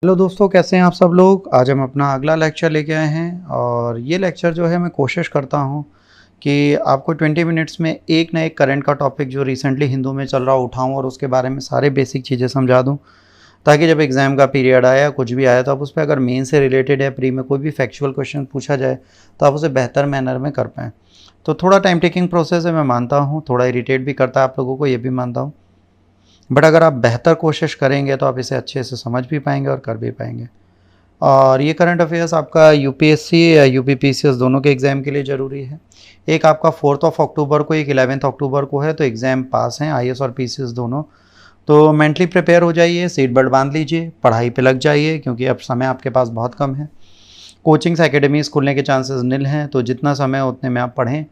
Hello दोस्तों, कैसे हैं आप सब लोग। आज हम अपना अगला लेक्चर लेके आए हैं और ये लेक्चर जो है मैं कोशिश करता हूँ कि आपको 20 मिनट्स में एक ना एक करंट का टॉपिक जो रिसेंटली हिंदू में चल रहा उठाऊँ और उसके बारे में सारे बेसिक चीज़ें समझा दूँ, ताकि जब एग्ज़ाम का पीरियड आया कुछ भी आया तो आप उस पर अगर मेन से रिलेटेड है, प्री में कोई भी फैक्चुअल क्वेश्चन पूछा जाए तो आप उसे बेहतर मैनर में कर पाएँ। तो थोड़ा टाइम टेकिंग प्रोसेस है, मैं मानता हूँ, थोड़ा इरिटेट भी करता है आप लोगों को, ये भी मानता हूँ, बट अगर आप बेहतर कोशिश करेंगे तो आप इसे अच्छे से समझ भी पाएंगे और कर भी पाएंगे। और ये करंट अफेयर्स आपका यूपीएससी या यूपीपीसीएस दोनों के एग्ज़ाम के लिए ज़रूरी है। एक आपका 4 अक्टूबर को, एक 11 अक्टूबर को है, तो एग्ज़ाम पास हैं आईएएस और पीसीएस दोनों। तो मेंटली प्रिपेयर हो जाइए, सीट बेल्ट बांध लीजिए, पढ़ाई पे लग जाइए, क्योंकि अब समय आपके पास बहुत कम है। कोचिंग्स एकेडमीज़ खुलने के चांसेस नील हैं, तो जितना समय है उतने में आप पढ़ें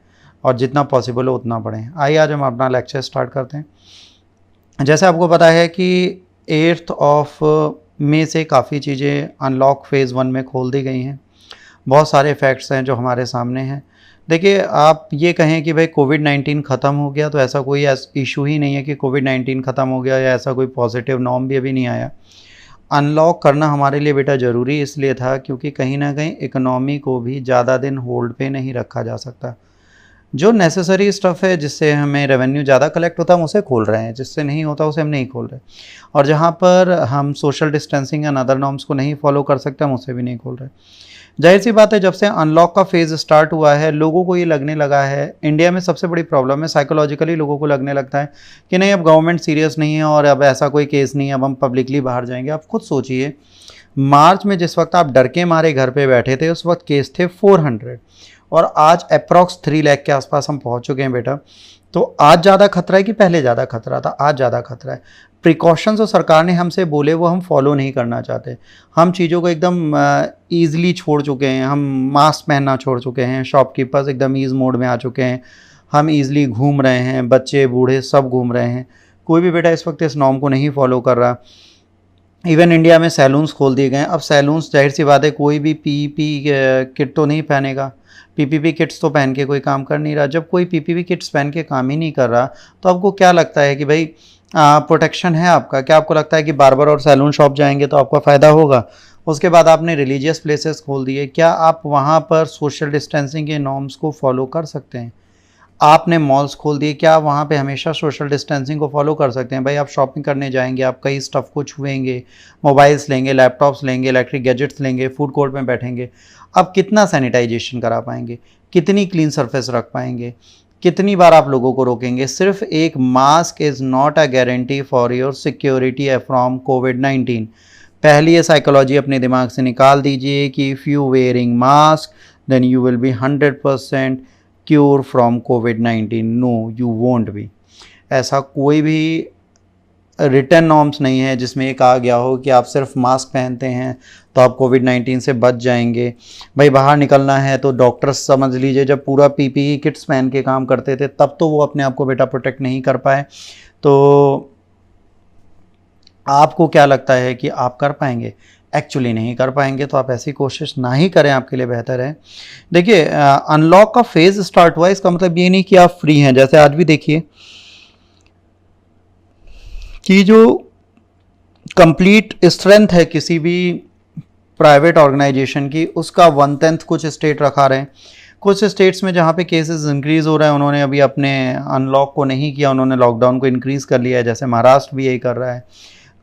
और जितना पॉसिबल हो उतना पढ़ें। आइए आज हम अपना लेक्चर स्टार्ट करते हैं। जैसे आपको पता है कि 8 ऑफ मई से काफ़ी चीज़ें अनलॉक फेज़ 1 में खोल दी गई हैं। बहुत सारे फैक्ट्स हैं जो हमारे सामने हैं। देखिए, आप ये कहें कि भाई कोविड-19 ख़त्म हो गया, तो ऐसा कोई इशू ही नहीं है कि कोविड-19 ख़त्म हो गया, या ऐसा कोई पॉजिटिव नॉर्म भी अभी नहीं आया। अनलॉक करना हमारे लिए बेटा ज़रूरी इसलिए था क्योंकि कहीं ना कहीं इकोनॉमी को भी ज़्यादा दिन होल्ड पे नहीं रखा जा सकता। जो नेसेसरी स्टफ़ है, जिससे हमें रेवेन्यू ज़्यादा कलेक्ट होता है, हम उसे खोल रहे हैं, जिससे नहीं होता उसे हम नहीं खोल रहे। और जहाँ पर हम social distancing and other norms को नहीं फॉलो कर सकते, हम उसे भी नहीं खोल रहे। जाहिर सी बात है, जब से अनलॉक का फेज़ स्टार्ट हुआ है, लोगों को ये लगने लगा है, इंडिया में सबसे बड़ी प्रॉब्लम है, साइकोलॉजिकली लोगों को लगने लगता है कि नहीं, अब गवर्नमेंट सीरियस नहीं है और अब ऐसा कोई केस नहीं है, अब हम पब्लिकली बाहर जाएंगे। आप खुद सोचिए, मार्च में जिस वक्त आप डर के मारे घर पे बैठे थे, उस वक्त केस थे 400 और आज अप्रॉक्स 3 लाख के आसपास हम पहुंच चुके हैं बेटा। तो आज ज़्यादा खतरा है कि पहले ज़्यादा खतरा था? आज ज़्यादा खतरा है। प्रिकॉशंस जो सरकार ने हमसे बोले वो हम फॉलो नहीं करना चाहते। हम चीज़ों को एकदम ईज़िली छोड़ चुके हैं। हम मास्क पहनना छोड़ चुके हैं, शॉपकीपर्स एकदम ईज़ मोड में आ चुके हैं, हम ईज़िली घूम रहे हैं, बच्चे बूढ़े सब घूम रहे हैं। कोई भी बेटा इस वक्त इस नॉर्म को नहीं फॉलो कर रहा। इवन इंडिया में सैलून्स खोल दिए गए हैं। अब सैलून्स, जाहिर सी बात है, कोई भी पीपी किट तो नहीं पहनेगा। पीपीपी किट्स तो पहन के कोई काम कर नहीं रहा। जब कोई पीपीपी किट्स पहन के काम ही नहीं कर रहा, तो आपको क्या लगता है कि भाई प्रोटेक्शन है आपका? क्या आपको लगता है कि बार्बर और सैलून शॉप जाएंगे तो आपका फ़ायदा होगा? उसके बाद आपने रिलीजियस प्लेसेस खोल दिए, क्या आप वहाँ पर सोशल डिस्टेंसिंग के नॉर्म्स को फॉलो कर सकते हैं? आपने मॉल्स खोल दिए, क्या वहाँ पे हमेशा सोशल डिस्टेंसिंग को फॉलो कर सकते हैं? भाई, आप शॉपिंग करने जाएंगे, आप कई स्टफ़ को छुएंगे, मोबाइल्स लेंगे, लैपटॉप्स लेंगे, इलेक्ट्रिक गैजेट्स लेंगे, फूड कोर्ट में बैठेंगे, आप कितना सैनिटाइजेशन करा पाएंगे? कितनी क्लीन सरफेस रख पाएंगे? कितनी बार आप लोगों को रोकेंगे? सिर्फ एक mask is not a guarantee for your security from कोविड-19। पहली ये साइकोलॉजी अपने दिमाग से निकाल दीजिए कि if you wearing mask then you will be 100% cure from कोविड-19। No, you won't be. ऐसा कोई भी रिटर्न नॉर्म्स नहीं है जिसमें ये कहा गया हो कि आप सिर्फ मास्क पहनते हैं तो आप कोविड-19 से बच जाएंगे। भाई, बाहर निकलना है तो डॉक्टर्स समझ लीजिए जब पूरा पीपीई किट्स पहन के काम करते थे, तब तो वो अपने आप को बेटा प्रोटेक्ट नहीं कर पाए। तो आपको क्या लगता है कि आप कर पाएंगे? एक्चुअली नहीं कर पाएंगे, तो आप ऐसी कोशिश ना ही करें, आपके लिए बेहतर है। देखिए, अनलॉक का फेज स्टार्ट हुआ, इसका मतलब ये नहीं कि आप फ्री हैं। जैसे आज भी देखिए कि जो कंप्लीट स्ट्रेंथ है किसी भी प्राइवेट ऑर्गेनाइजेशन की, उसका 1/10 कुछ स्टेट रखा रहे हैं। कुछ स्टेट्स में जहाँ पे केसेस इंक्रीज़ हो रहे हैं, उन्होंने अभी अपने अनलॉक को नहीं किया, उन्होंने लॉकडाउन को इंक्रीज़ कर लिया है। जैसे महाराष्ट्र भी यही कर रहा है,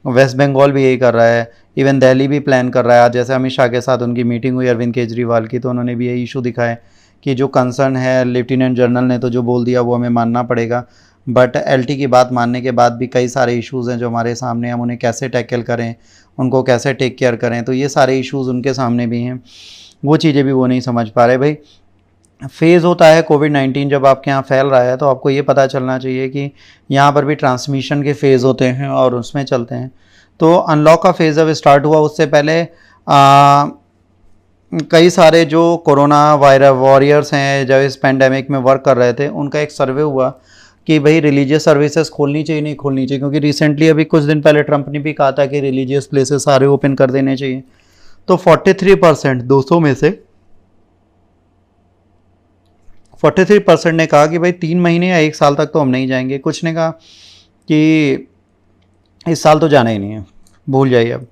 वेस्ट बंगाल भी यही कर रहा है, इवन दिल्ली भी प्लान कर रहा है। आज जैसे अमित शाह के साथ उनकी मीटिंग हुई अरविंद केजरीवाल की, तो उन्होंने भी यही इशू दिखाया कि जो कंसर्न है, लेफ्टिनेंट जनरल ने तो जो बोल दिया वो हमें मानना पड़ेगा, बट एलटी की बात मानने के बाद भी कई सारे इश्यूज़ हैं जो हमारे सामने, हम उन्हें कैसे टैकल करें, उनको कैसे टेक केयर करें। तो ये सारे इश्यूज़ उनके सामने भी हैं, वो चीज़ें भी वो नहीं समझ पा रहे। भाई, फेज़ होता है कोविड-19 जब आपके यहाँ फैल रहा है, तो आपको ये पता चलना चाहिए कि यहाँ पर भी ट्रांसमिशन के फेज़ होते हैं और उसमें चलते हैं। तो अनलॉक का फेज़ जब स्टार्ट हुआ, उससे पहले कई सारे जो कोरोना वायरस वॉरियर्स हैं, जब इस पेंडेमिक में वर्क कर रहे थे, उनका एक सर्वे हुआ कि भाई रिलीजियस सर्विसेज खोलनी चाहिए नहीं खोलनी चाहिए, क्योंकि रिसेंटली अभी कुछ दिन पहले ट्रंप ने भी कहा था कि रिलीजियस प्लेसेस सारे ओपन कर देने चाहिए। तो 43%, 200 में से 43% ने कहा कि भाई 3 महीने या 1 साल तक तो हम नहीं जाएंगे। कुछ ने कहा कि इस साल तो जाना ही नहीं है, भूल जाइए अब।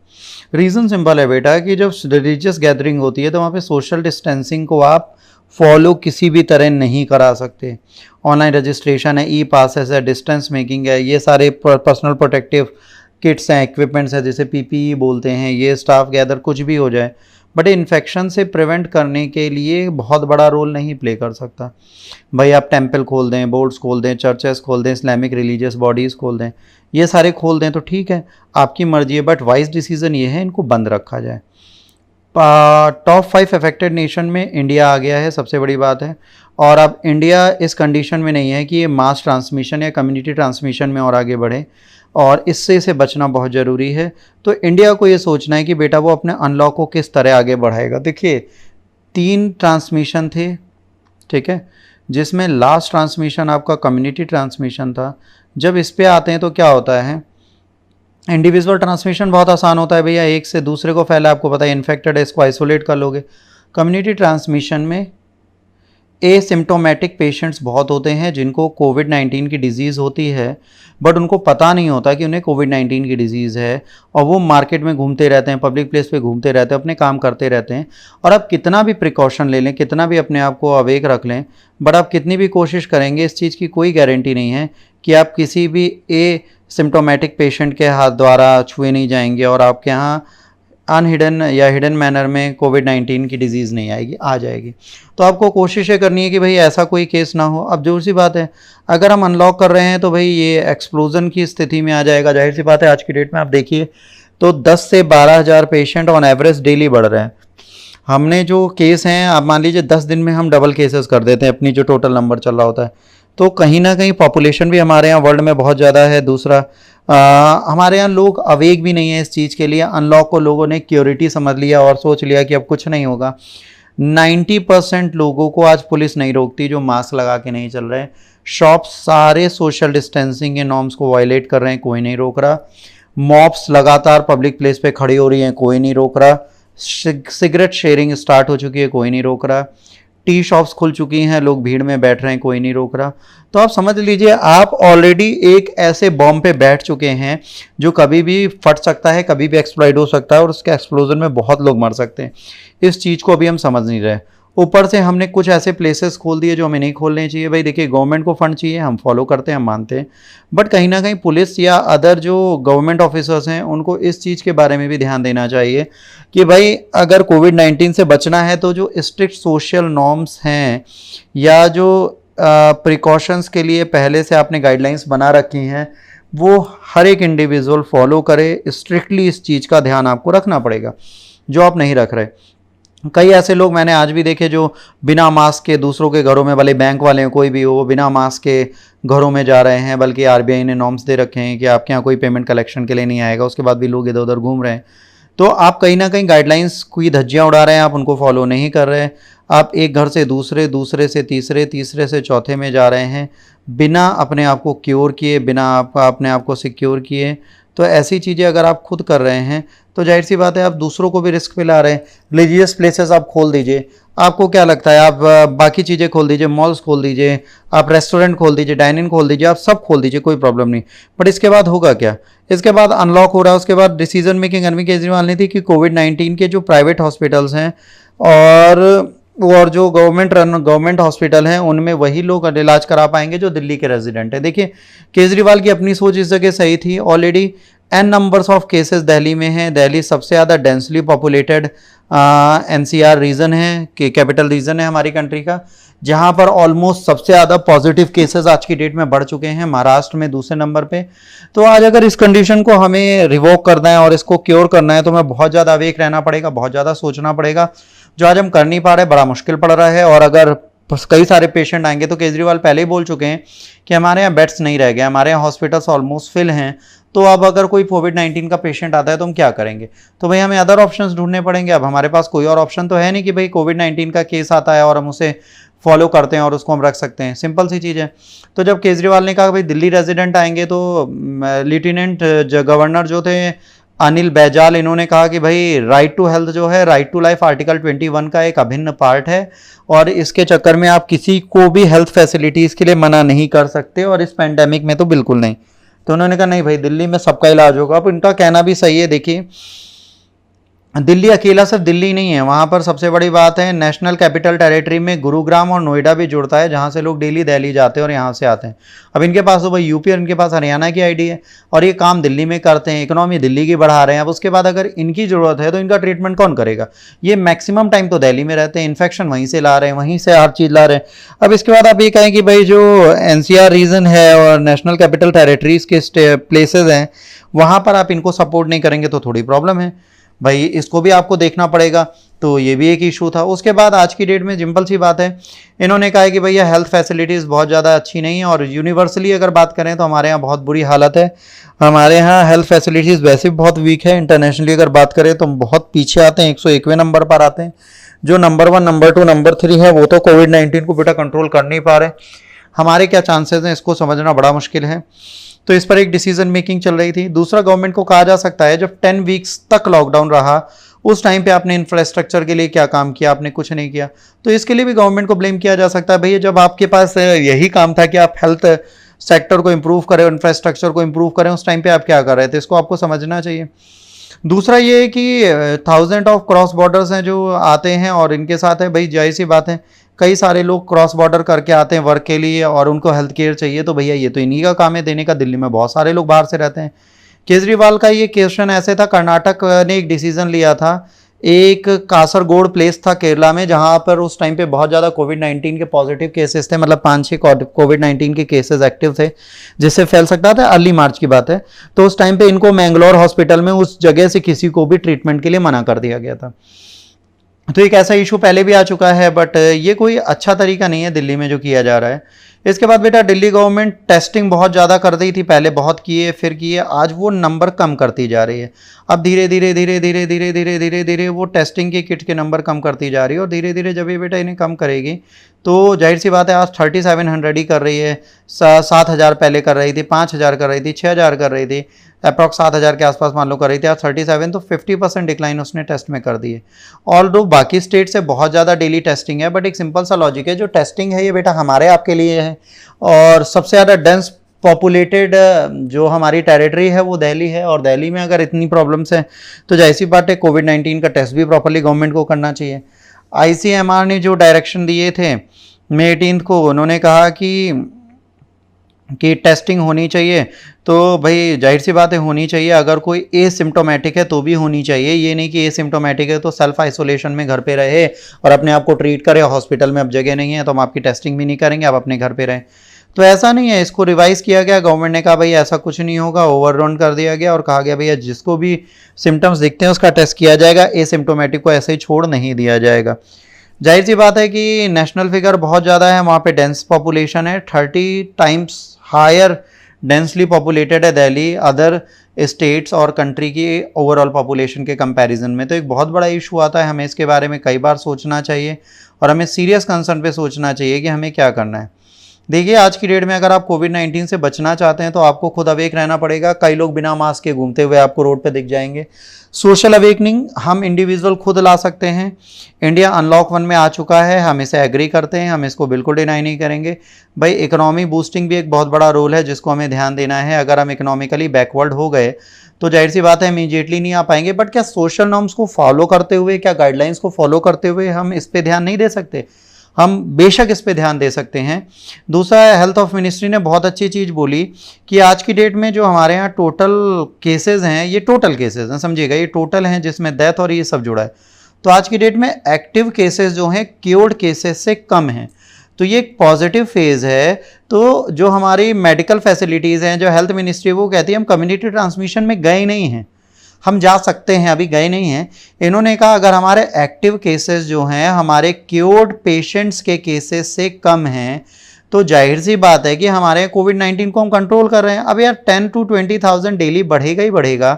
रीज़न सिंपल है बेटा कि जब रिलीजियस गैदरिंग होती है तो वहाँ पे सोशल डिस्टेंसिंग को आप फॉलो किसी भी तरह नहीं करा सकते। ऑनलाइन रजिस्ट्रेशन है, ई पासेस है, डिस्टेंस मेकिंग है, ये सारे पर्सनल प्रोटेक्टिव किट्स हैं, इक्विपमेंट्स हैं, जिसे पीपीई बोलते हैं, ये स्टाफ गैदर कुछ भी हो जाए, बट इन्फेक्शन से प्रिवेंट करने के लिए बहुत बड़ा रोल नहीं प्ले कर सकता। भाई आप टेम्पल खोल दें, बोर्ड्स खोल दें, चर्चेस खोल दें, इस्लामिक रिलीजियस बॉडीज़ खोल दें, ये सारे खोल दें तो ठीक है, आपकी मर्जी है, बट वाइज डिसीजन ये है इनको बंद रखा जाए। टॉप 5 अफेक्टेड नेशन में इंडिया आ गया है, सबसे बड़ी बात है। और अब इंडिया इस कंडीशन में नहीं है कि ये मास ट्रांसमिशन या कम्युनिटी ट्रांसमिशन में और आगे बढ़े, और इससे इसे बचना बहुत ज़रूरी है। तो इंडिया को ये सोचना है कि बेटा वो अपने अनलॉक को किस तरह आगे बढ़ाएगा। देखिए 3 ट्रांसमिशन थे, ठीक है, जिसमें लास्ट ट्रांसमिशन आपका कम्युनिटी ट्रांसमिशन था। जब इस पे आते हैं तो क्या होता है, इंडिविजुअल ट्रांसमिशन बहुत आसान होता है भैया, एक से दूसरे को फैला, आपको पता है इन्फेक्टेड है, इसको आइसोलेट कर लोगे। कम्युनिटी ट्रांसमिशन में एसिम्प्टोमेटिक पेशेंट्स बहुत होते हैं जिनको कोविड-19 की डिजीज़ होती है, बट उनको पता नहीं होता कि उन्हें कोविड-19 की डिजीज़ है, और वो मार्केट में घूमते रहते हैं, पब्लिक प्लेस पे घूमते रहते हैं, अपने काम करते रहते हैं। और आप कितना भी प्रिकॉशन ले लें, कितना भी अपने आप को अवेक रख लें, बट आप कितनी भी कोशिश करेंगे, इस चीज़ की कोई गारंटी नहीं है कि आप किसी भी सिम्प्टोमेटिक पेशेंट के हाथ द्वारा छुए नहीं जाएंगे और आपके यहाँ अनहिडन या हिडन मैनर में कोविड-19 की डिजीज़ नहीं आएगी, आ जाएगी। तो आपको कोशिश ये करनी है कि भाई ऐसा कोई केस ना हो। अब जोर सी बात है, अगर हम अनलॉक कर रहे हैं तो भाई ये एक्सप्लोजन की स्थिति में आ जाएगा। जाहिर सी बात है, आज की डेट में आप देखिए तो 10 से 12,000 पेशेंट ऑन एवरेज डेली बढ़ रहे हैं। हमने जो केस हैं, आप मान लीजिए 10 दिन में हम डबल केसेस कर देते हैं, अपनी जो टोटल नंबर चल रहा होता है। तो कहीं ना कहीं पॉपुलेशन भी हमारे यहाँ वर्ल्ड में बहुत ज़्यादा है। दूसरा, हमारे यहाँ लोग अवेक भी नहीं है इस चीज़ के लिए। अनलॉक को लोगों ने क्योरिटी समझ लिया और सोच लिया कि अब कुछ नहीं होगा। 90% लोगों को आज पुलिस नहीं रोकती जो मास्क लगा के नहीं चल रहे हैं। शॉप सारे सोशल डिस्टेंसिंग के नॉर्म्स को वायलेट कर रहे हैं, कोई नहीं रोक रहा। मॉब्स लगातार पब्लिक प्लेस पे खड़ी हो रही हैं, कोई नहीं रोक रहा। सिगरेट शेयरिंग स्टार्ट हो चुकी है, कोई नहीं रोक रहा। टी शॉप्स खुल चुकी हैं, लोग भीड़ में बैठ रहे हैं, कोई नहीं रोक रहा। तो आप समझ लीजिए आप ऑलरेडी एक ऐसे बॉम्ब पे बैठ चुके हैं जो कभी भी फट सकता है, कभी भी एक्सप्लोड हो सकता है, और उसके एक्सप्लोजन में बहुत लोग मर सकते हैं। इस चीज़ को अभी हम समझ नहीं रहे। ऊपर से हमने कुछ ऐसे प्लेसेस खोल दिए जो हमें नहीं खोलने चाहिए। भाई देखिए, गवर्नमेंट को फंड चाहिए, हम फॉलो करते हैं, हम मानते हैं, बट कहीं ना कहीं पुलिस या अदर जो गवर्नमेंट ऑफिसर्स हैं उनको इस चीज़ के बारे में भी ध्यान देना चाहिए कि भाई अगर कोविड-19 से बचना है तो जो स्ट्रिक्ट सोशल नॉर्म्स हैं या जो प्रिकॉशंस के लिए पहले से आपने गाइडलाइंस बना रखी हैं वो हर एक इंडिविजुअल फॉलो करे। स्ट्रिक्टली इस चीज़ का ध्यान आपको रखना पड़ेगा जो आप नहीं रख रहे। कई ऐसे लोग मैंने आज भी देखे जो बिना मास्क के दूसरों के घरों में, भले बैंक वाले हैं कोई भी हो, बिना मास्क के घरों में जा रहे हैं। बल्कि आरबीआई ने नॉर्म्स दे रखे हैं कि आपके यहाँ कोई पेमेंट कलेक्शन के लिए नहीं आएगा, उसके बाद भी लोग इधर उधर घूम रहे हैं। तो आप कहीं ना कहीं गाइडलाइंस की धज्जियाँ उड़ा रहे हैं, आप उनको फॉलो नहीं कर रहे। आप एक घर से दूसरे, दूसरे से तीसरे, तीसरे से चौथे में जा रहे हैं बिना अपने आप को क्योर किए, बिना अपने आप को सिक्योर किए। तो ऐसी चीज़ें अगर आप खुद कर रहे हैं तो जाहिर सी बात है आप दूसरों को भी रिस्क पे ला रहे हैं। रिलीजियस प्लेसेस आप खोल दीजिए, आपको क्या लगता है, आप बाकी चीज़ें खोल दीजिए, मॉल्स खोल दीजिए, आप रेस्टोरेंट खोल दीजिए, डाइनिंग खोल दीजिए, आप सब खोल दीजिए, कोई प्रॉब्लम नहीं। बट इसके बाद होगा क्या? इसके बाद अनलॉक हो रहा है, उसके बाद डिसीजन मेकिंग अरविंद केजरीवाल ने थी कि कोविड-19 के जो प्राइवेट हॉस्पिटल्स हैं और जो गवर्नमेंट हॉस्पिटल हैं उनमें वही लोग इलाज करा पाएंगे जो दिल्ली के रेजिडेंट हैं। देखिए, केजरीवाल की अपनी सोच इस जगह सही थी। Already an numbers of cases Delhi में हैं। दिल्ली सबसे ज़्यादा डेंसली पॉपुलेटेड एनसीआर रीजन है, कि कैपिटल रीजन है हमारी कंट्री का, जहां पर ऑलमोस्ट सबसे ज़्यादा पॉजिटिव केसेस आज की डेट में बढ़ चुके हैं। महाराष्ट्र में दूसरे नंबर पे। तो आज अगर इस कंडीशन को हमें रिवोक करना है और इसको क्योर करना है तो हमें बहुत ज़्यादा अवेक रहना पड़ेगा, बहुत ज़्यादा सोचना पड़ेगा, जो आज हम कर नहीं पा रहे, बड़ा मुश्किल पड़ रहा है। और अगर कई सारे पेशेंट आएंगे तो केजरीवाल पहले ही बोल चुके हैं कि हमारे यहाँ बेड्स नहीं रह गए, हमारे यहाँ हॉस्पिटल्स ऑलमोस्ट फिल हैं। तो अब अगर कोई कोविड-19 का पेशेंट आता है तो हम क्या करेंगे? तो भाई हमें अदर ऑप्शंस ढूंढने पड़ेंगे। अब हमारे पास कोई और ऑप्शन तो है नहीं कि भाई कोविड-19 का केस आता है और हम उसे फॉलो करते हैं और उसको हम रख सकते हैं। सिंपल सी चीज़ है। तो जब केजरीवाल ने कहा भाई दिल्ली रेजिडेंट आएंगे तो लेफ्टिनेंट गवर्नर जो थे अनिल बैजल, इन्होंने कहा कि भाई राइट टू हेल्थ जो है, राइट टू लाइफ आर्टिकल 21 का एक अभिन्न पार्ट है और इसके चक्कर में आप किसी को भी हेल्थ फैसिलिटीज़ के लिए मना नहीं कर सकते, और इस पैंडेमिक में तो बिल्कुल नहीं। तो उन्होंने कहा नहीं भाई दिल्ली में सबका इलाज होगा। अब इनका कहना भी सही है। देखिए, दिल्ली अकेला सिर्फ दिल्ली नहीं है, वहाँ पर सबसे बड़ी बात है नेशनल कैपिटल टेरिटरी में गुरुग्राम और नोएडा भी जुड़ता है, जहाँ से लोग डेली दिल्ली जाते हैं और यहाँ से आते हैं। अब इनके पास तो भाई यूपी और इनके पास हरियाणा की आईडी है और ये काम दिल्ली में करते हैं, इकोनॉमी दिल्ली की बढ़ा रहे हैं। अब उसके बाद अगर इनकी ज़रूरत है तो इनका ट्रीटमेंट कौन करेगा? ये मैक्सिमम टाइम तो दिल्ली में रहते हैं, इन्फेक्शन वहीं से ला रहे हैं, वहीं से हर चीज़ ला रहे हैं। अब इसके बाद आप ये कहें कि भाई जो एनसीआर रीजन है और नेशनल कैपिटल टेरिटरीज के प्लेसेज हैं, वहाँ पर आप इनको सपोर्ट नहीं करेंगे तो थोड़ी प्रॉब्लम है भाई, इसको भी आपको देखना पड़ेगा। तो ये भी एक इशू था। उसके बाद आज की डेट में सिंपल सी बात है, इन्होंने कहा है कि भैया हेल्थ फैसिलिटीज़ बहुत ज़्यादा अच्छी नहीं है और यूनिवर्सली अगर बात करें तो हमारे यहाँ बहुत बुरी हालत है। हमारे यहाँ हेल्थ फैसिलिटीज़ वैसे भी बहुत वीक है, इंटरनेशनली अगर बात करें तो हम बहुत पीछे आते हैं, 101वें नंबर पर आते हैं। जो नंबर 1, नंबर 2, नंबर 3 है वो तो कोविड-19 को बेटा कंट्रोल कर नहीं पा रहे। हमारे क्या चांसेस हैं इसको समझना बड़ा मुश्किल है। तो इस पर एक डिसीजन मेकिंग चल रही थी। दूसरा, गवर्नमेंट को कहा जा सकता है जब 10 वीक्स तक लॉकडाउन रहा उस टाइम पे आपने इंफ्रास्ट्रक्चर के लिए क्या काम किया? आपने कुछ नहीं किया। तो इसके लिए भी गवर्नमेंट को ब्लेम किया जा सकता है। भैया जब आपके पास यही काम था कि आप हेल्थ सेक्टर को इंप्रूव करें, इंफ्रास्ट्रक्चर को इंप्रूव करें, उस टाइम पे आप क्या कर रहे थे? इसको आपको समझना चाहिए। दूसरा ये कि थाउजेंड ऑफ क्रॉस बॉर्डर्स हैं जो आते हैं और इनके साथ है भाई, जाहिर सी बात है कई सारे लोग क्रॉस बॉर्डर करके आते हैं वर्क के लिए और उनको हेल्थ केयर चाहिए, तो भैया ये तो इन्हीं का काम है देने का। दिल्ली में बहुत सारे लोग बाहर से रहते हैं। केजरीवाल का ये क्वेश्चन ऐसे था, कर्नाटक ने एक डिसीजन लिया था, एक कासरगोड प्लेस था केरला में जहां पर उस टाइम पे बहुत ज़्यादा कोविड-19 के पॉजिटिव केसेस थे, मतलब 5-6 कोविड-19 के केसेस एक्टिव थे जिससे फैल सकता था। अर्ली मार्च की बात है। तो उस टाइम पे इनको मैंगलोर हॉस्पिटल में उस जगह से किसी को भी ट्रीटमेंट के लिए मना कर दिया गया था। तो एक ऐसा इशू पहले भी आ चुका है, बट ये कोई अच्छा तरीका नहीं है दिल्ली में जो किया जा रहा है। इसके बाद बेटा दिल्ली गवर्नमेंट टेस्टिंग बहुत ज़्यादा कर रही थी, पहले बहुत किए फिर किए, आज वो नंबर कम करती जा रही है। अब धीरे धीरे धीरे धीरे धीरे धीरे धीरे धीरे वो टेस्टिंग के किट के नंबर कम करती जा रही है और धीरे धीरे जब ये बेटा इन्हें कम करेगी तो जाहिर सी बात है आज 3700 ही कर रही है, 7000 पहले कर रही थी, 5000 कर रही थी, 6000 कर रही थी, अप्रॉक्स 7000 के आसपास मान लो कर रही थी, आज 37, तो 50% डिक्लाइन उसने टेस्ट में कर दी है। ऑल्दो बाकी स्टेट से बहुत ज़्यादा डेली टेस्टिंग है, बट एक सिंपल सा लॉजिक है, जो टेस्टिंग है ये बेटा हमारे आपके लिए है और सबसे ज़्यादा डेंस पॉपुलेटेड जो हमारी टेरिटरी है वो दिल्ली है और दिल्ली में अगर इतनी प्रॉब्लम्स हैं तो जाहिर सी बात है कोविड-19 का टेस्ट भी प्रॉपर्ली गवर्नमेंट को करना चाहिए। आईसीएमआर ने जो डायरेक्शन दिए थे May 18 को, उन्होंने कहा कि टेस्टिंग होनी चाहिए, तो भाई जाहिर सी बात है होनी चाहिए। अगर कोई एसिम्टोमेटिक है तो भी होनी चाहिए, ये नहीं कि एसिम्टोमेटिक है तो सेल्फ आइसोलेशन में घर पे रहे और अपने आप को ट्रीट करे, हॉस्पिटल में अब जगह नहीं है तो हम आपकी टेस्टिंग भी नहीं करेंगे, आप अपने घर पे रहें। तो ऐसा नहीं है, इसको रिवाइज़ किया गया, गवर्नमेंट ने कहा भाई ऐसा कुछ नहीं होगा, ओवररन कर दिया गया और कहा गया भैया जिसको भी सिम्टम्स दिखते हैं उसका टेस्ट किया जाएगा, एसिम्टोमेटिक को ऐसे ही छोड़ नहीं दिया जाएगा। जाहिर सी बात है कि नेशनल फिगर बहुत ज़्यादा है, वहाँ पे डेंस पॉपुलेशन है, 30 टाइम्स हायर डेंसली पॉपुलेटेड है दिल्ली अदर स्टेट्स और कंट्री की ओवरऑल पॉपुलेशन के कंपैरिजन में। तो एक बहुत बड़ा इशू आता है, हमें इसके बारे में कई बार सोचना चाहिए और हमें सीरियस कंसर्न पे सोचना चाहिए कि हमें क्या करना है। देखिए आज की डेट में अगर आप कोविड-19 से बचना चाहते हैं तो आपको खुद अवेक रहना पड़ेगा। कई लोग बिना मास्क के घूमते हुए आपको रोड पे दिख जाएंगे। सोशल अवेकनिंग हम इंडिविजुअल खुद ला सकते हैं। इंडिया अनलॉक 1 में आ चुका है, हम इसे एग्री करते हैं, हम इसको बिल्कुल डिनाई नहीं करेंगे। भाई इकोनॉमी बूस्टिंग भी एक बहुत बड़ा रोल है जिसको हमें ध्यान देना है। अगर हम इकोनॉमिकली बैकवर्ड हो गए तो जाहिर सी बात है इमीडिएटली नहीं आ पाएंगे, बट क्या सोशल नॉर्म्स को फॉलो करते हुए, क्या गाइडलाइंस को फॉलो करते हुए हम इस पर ध्यान नहीं दे सकते? हम बेशक इस पे ध्यान दे सकते हैं। दूसरा, हेल्थ ऑफ मिनिस्ट्री ने बहुत अच्छी चीज़ बोली कि आज की डेट में जो हमारे यहाँ टोटल केसेस हैं, ये टोटल केसेस हैं, समझिएगा ये टोटल हैं जिसमें डेथ और ये सब जुड़ा है। तो आज की डेट में एक्टिव केसेस जो हैं क्योर्ड केसेस से कम हैं, तो ये एक पॉजिटिव फेज़ है। तो जो हमारी मेडिकल फैसिलिटीज़ हैं, जो हेल्थ मिनिस्ट्री वो कहती है हम कम्युनिटी ट्रांसमिशन में गए नहीं हैं, हम जा सकते हैं, अभी गए नहीं हैं। इन्होंने कहा अगर हमारे एक्टिव केसेस जो हैं हमारे क्योर्ड पेशेंट्स के केसेस से कम हैं तो जाहिर सी बात है कि हमारे कोविड-19 को हम कंट्रोल कर रहे हैं। अब यार 10 to 20,000 डेली बढ़ेगा ही बढ़ेगा।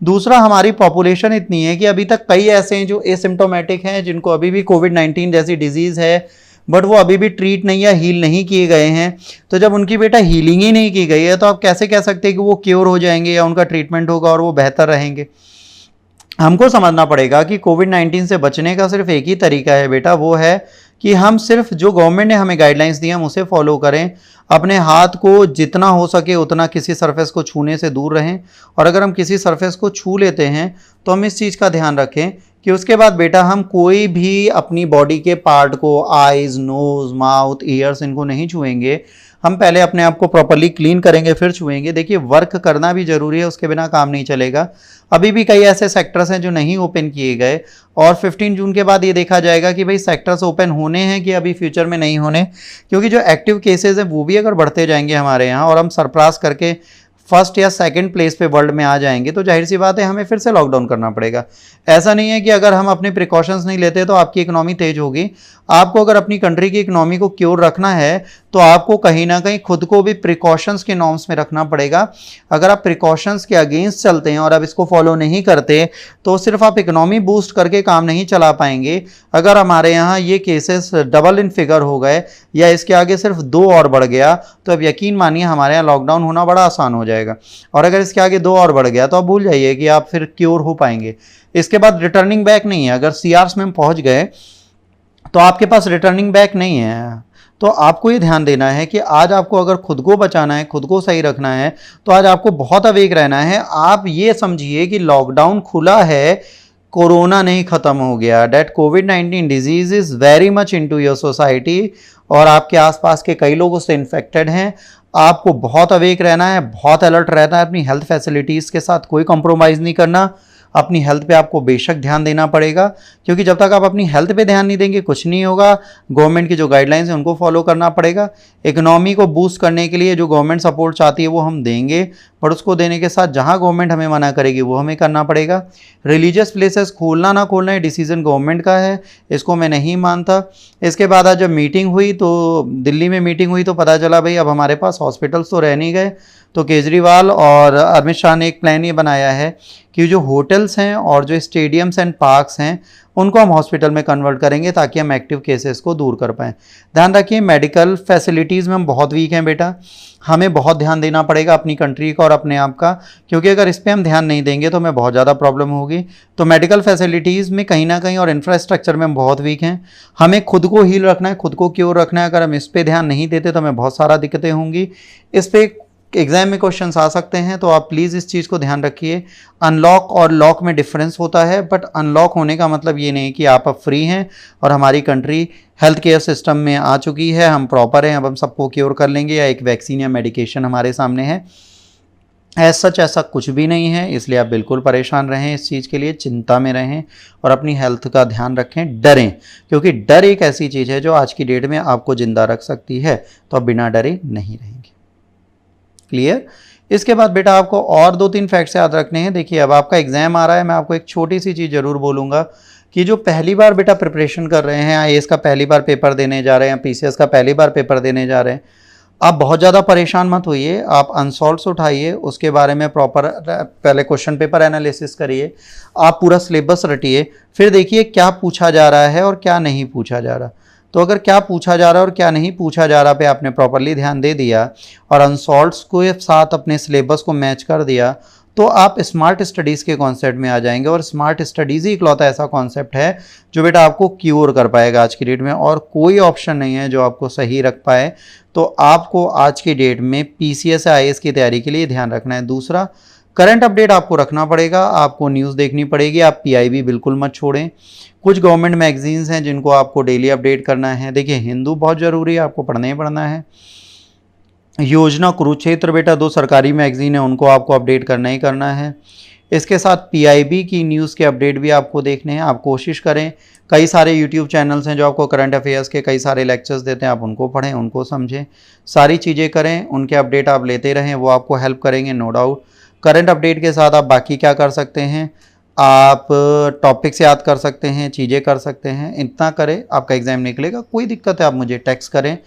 दूसरा, हमारी पॉपुलेशन इतनी है कि अभी तक कई ऐसे हैं जो एसिम्टोमेटिक हैं, जिनको अभी भी कोविड-19 जैसी डिजीज़ है बट वो अभी भी ट्रीट नहीं या हील नहीं किए गए हैं। तो जब उनकी बेटा हीलिंग ही नहीं की गई है तो आप कैसे कह सकते हैं कि वो क्योर हो जाएंगे या उनका ट्रीटमेंट होगा और वो बेहतर रहेंगे? हमको समझना पड़ेगा कि कोविड-19 से बचने का सिर्फ एक ही तरीका है बेटा, वो है कि हम सिर्फ जो गवर्नमेंट ने हमें गाइडलाइंस दी हम उसे फॉलो करें, अपने हाथ को जितना हो सके उतना किसी सरफेस को छूने से दूर रहें, और अगर हम किसी सरफेस को छू लेते हैं तो हम इस चीज़ का ध्यान रखें कि उसके बाद बेटा हम कोई भी अपनी बॉडी के पार्ट को, आइज़, नोज़, माउथ, ईयर्स, इनको नहीं छुएंगे। हम पहले अपने आप को प्रॉपर्ली क्लीन करेंगे फिर छुएंगे। देखिए, वर्क करना भी ज़रूरी है, उसके बिना काम नहीं चलेगा। अभी भी कई ऐसे सेक्टर्स हैं जो नहीं ओपन किए गए, और 15 जून के बाद ये देखा जाएगा कि भाई सेक्टर्स ओपन होने हैं कि अभी फ्यूचर में नहीं होने, क्योंकि जो एक्टिव केसेस हैं वो भी अगर बढ़ते जाएंगे हमारे यहाँ और हम सरपास करके फर्स्ट या सेकंड प्लेस पे वर्ल्ड में आ जाएंगे तो जाहिर सी बात है हमें फिर से लॉकडाउन करना पड़ेगा। ऐसा नहीं है कि अगर हम अपने प्रिकॉशंस नहीं लेते तो आपकी इकोनॉमी तेज होगी। आपको अगर अपनी कंट्री की इकोनॉमी को क्योर रखना है तो आपको कहीं ना कहीं खुद को भी प्रिकॉशंस के नॉर्म्स में रखना पड़ेगा। अगर आप प्रिकॉशंस के अगेंस्ट चलते हैं और आप इसको फॉलो नहीं करते तो सिर्फ आप इकोनॉमी बूस्ट करके काम नहीं चला पाएंगे। अगर हमारे यहाँ ये केसेस डबल इन फिगर हो गए या इसके आगे सिर्फ 2 और बढ़ गया तो अब यकीन मानिए हमारे यहाँ लॉकडाउन होना बड़ा आसान हो जाएगा। और अगर इसके आगे 2 और बढ़ गया तो आप भूल जाइए कि आप फिर क्योर हो पाएंगे। इसके बाद रिटर्निंग बैक नहीं है। अगर सीआरस में हम पहुंच गए तो आपके पास रिटर्निंग बैक नहीं है। तो आपको ये ध्यान देना है कि आज आपको अगर खुद को बचाना है, खुद को सही रखना है, तो आज आपको बहुत अवेक रहना है। आप ये समझिए कि लॉकडाउन खुला है, कोरोना नहीं खत्म हो गया। डेट कोविड-19 disease is very much into your society और आपके आसपास के कई लोग उससे इन्फेक्टेड हैं। आपको बहुत अवेक रहना है, बहुत अलर्ट रहना है, अपनी हेल्थ फैसिलिटीज़ के साथ कोई कॉम्प्रोमाइज़ नहीं करना। अपनी हेल्थ पे आपको बेशक ध्यान देना पड़ेगा, क्योंकि जब तक आप अपनी हेल्थ पे ध्यान नहीं देंगे कुछ नहीं होगा। गवर्नमेंट की जो गाइडलाइंस हैं उनको फॉलो करना पड़ेगा। इकोनॉमी को बूस्ट करने के लिए जो गवर्नमेंट सपोर्ट चाहती है वो हम देंगे, पर उसको देने के साथ जहां गवर्नमेंट हमें मना करेगी वो हमें करना पड़ेगा। रिलीजियस प्लेसेस खोलना ना खोलना ये डिसीजन गवर्नमेंट का है, इसको मैं नहीं मानता। इसके बाद आज जब मीटिंग हुई तो दिल्ली में मीटिंग हुई तो पता चला भाई अब हमारे पास हॉस्पिटल्स तो रह नहीं गए। तो केजरीवाल और अमित शाह ने एक प्लान ये बनाया है कि जो होटल्स हैं और जो स्टेडियम्स एंड पार्क्स हैं उनको हम हॉस्पिटल में कन्वर्ट करेंगे ताकि हम एक्टिव केसेस को दूर कर पाएँ। ध्यान रखिए, मेडिकल फैसिलिटीज़ में हम बहुत वीक हैं बेटा। हमें बहुत ध्यान देना पड़ेगा अपनी कंट्री का और अपने आप का, क्योंकि अगर इस पर हम ध्यान नहीं देंगे तो हमें बहुत ज़्यादा प्रॉब्लम होगी। तो मेडिकल फैसिलिटीज़ में कहीं ना कहीं और इंफ्रास्ट्रक्चर में हम बहुत वीक हैं। हमें खुद को हील रखना है, खुद को क्योर रखना है। अगर हम इस पर ध्यान नहीं देते तो हमें बहुत सारा दिक्कतें होंगी। इस पर एग्जाम में क्वेश्चंस आ सकते हैं, तो आप प्लीज़ इस चीज़ को ध्यान रखिए। अनलॉक और लॉक में डिफरेंस होता है, बट अनलॉक होने का मतलब ये नहीं कि आप अब फ्री हैं और हमारी कंट्री हेल्थ केयर सिस्टम में आ चुकी है, हम प्रॉपर हैं, अब हम सबको क्योर कर लेंगे या एक वैक्सीन या मेडिकेशन हमारे सामने है। सच ऐसा कुछ भी नहीं है, इसलिए आप बिल्कुल परेशान रहें, इस चीज़ के लिए चिंता में रहें और अपनी हेल्थ का ध्यान रखें। डरें, क्योंकि डर एक ऐसी चीज़ है जो आज की डेट में आपको ज़िंदा रख सकती है, तो आप बिना डरे नहीं रहेंगे। क्लियर? इसके बाद बेटा आपको और 2-3 फैक्ट्स याद रखने हैं। देखिए, अब आपका एग्जाम आ रहा है, मैं आपको एक छोटी सी चीज़ जरूर बोलूँगा कि जो पहली बार बेटा प्रिपरेशन कर रहे हैं, आईएएस का पहली बार पेपर देने जा रहे हैं, पीसीएस का पहली बार पेपर देने जा रहे हैं, आप बहुत ज़्यादा परेशान मत होइए। आप अनसॉल्व्स उठाइए, उसके बारे में प्रॉपर पहले क्वेश्चन पेपर एनालिसिस करिए, आप पूरा सिलेबस रटिए, फिर देखिए क्या पूछा जा रहा है और क्या नहीं पूछा जा रहा। तो अगर क्या पूछा जा रहा है और क्या नहीं पूछा जा रहा पे आपने प्रॉपरली ध्यान दे दिया और अनसॉल्व्स को साथ अपने सिलेबस को मैच कर दिया तो आप स्मार्ट स्टडीज़ के कॉन्सेप्ट में आ जाएंगे। और स्मार्ट स्टडीज़ ही इकलौता ऐसा कॉन्सेप्ट है जो बेटा आपको क्योर कर पाएगा आज की डेट में, और कोई ऑप्शन नहीं है जो आपको सही रख पाए। तो आपको आज की डेट में पीसीएस आईएएस की तैयारी के लिए ध्यान रखना है। दूसरा, करंट अपडेट आपको रखना पड़ेगा, आपको न्यूज़ देखनी पड़ेगी, आप पीआईबी बिल्कुल मत छोड़ें। कुछ गवर्नमेंट मैगजीन्स हैं जिनको आपको डेली अपडेट करना है। देखिए, हिंदू बहुत ज़रूरी है, आपको पढ़ना ही पढ़ना है। योजना, कुरुक्षेत्र बेटा 2 सरकारी मैगजीन है, उनको आपको अपडेट करना ही करना है। इसके साथ पीआईबी की न्यूज़ के अपडेट भी आपको देखने हैं। आप कोशिश करें, कई सारे यूट्यूब चैनल्स हैं जो आपको करंट अफेयर्स के कई सारे लेक्चर्स देते हैं, आप उनको पढ़ें, उनको समझें, सारी चीज़ें करें, उनके अपडेट आप लेते रहें, वो आपको हेल्प करेंगे नो डाउट। करंट अपडेट के साथ आप बाकी क्या कर सकते हैं, आप टॉपिक्स याद कर सकते हैं, चीज़ें कर सकते हैं। इतना करें, आपका एग्ज़ाम निकलेगा। कोई दिक्कत है आप मुझे टेक्स्ट करें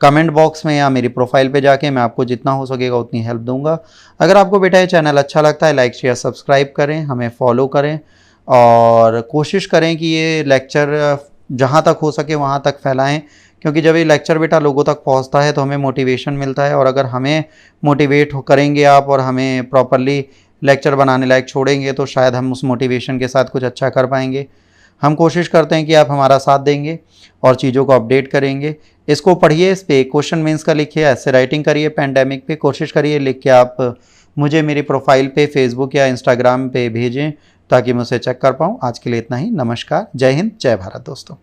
कमेंट बॉक्स में या मेरी प्रोफाइल पे जाके, मैं आपको जितना हो सकेगा उतनी हेल्प दूंगा। अगर आपको बेटा ये चैनल अच्छा लगता है, लाइक शेयर सब्सक्राइब करें, हमें फॉलो करें और कोशिश करें कि ये लेक्चर जहाँ तक हो सके वहाँ तक फैलाएं, क्योंकि जब ये लेक्चर बेटा लोगों तक पहुँचता है तो हमें मोटिवेशन मिलता है। और अगर हमें मोटिवेट करेंगे आप और हमें प्रॉपरली लेक्चर बनाने लायक छोड़ेंगे तो शायद हम उस मोटिवेशन के साथ कुछ अच्छा कर पाएंगे। हम कोशिश करते हैं कि आप हमारा साथ देंगे और चीज़ों को अपडेट करेंगे। इसको पढ़िए, इस पे क्वेश्चन मीन्स का लिखिए, ऐसे राइटिंग करिए, पैंडेमिक पे कोशिश करिए लिख के आप मुझे मेरी प्रोफाइल पे फेसबुक या इंस्टाग्राम पे भेजें ताकि मैं उसे चेक कर पाऊँ। आज के लिए इतना ही। नमस्कार, जय हिंद, जय भारत दोस्तों।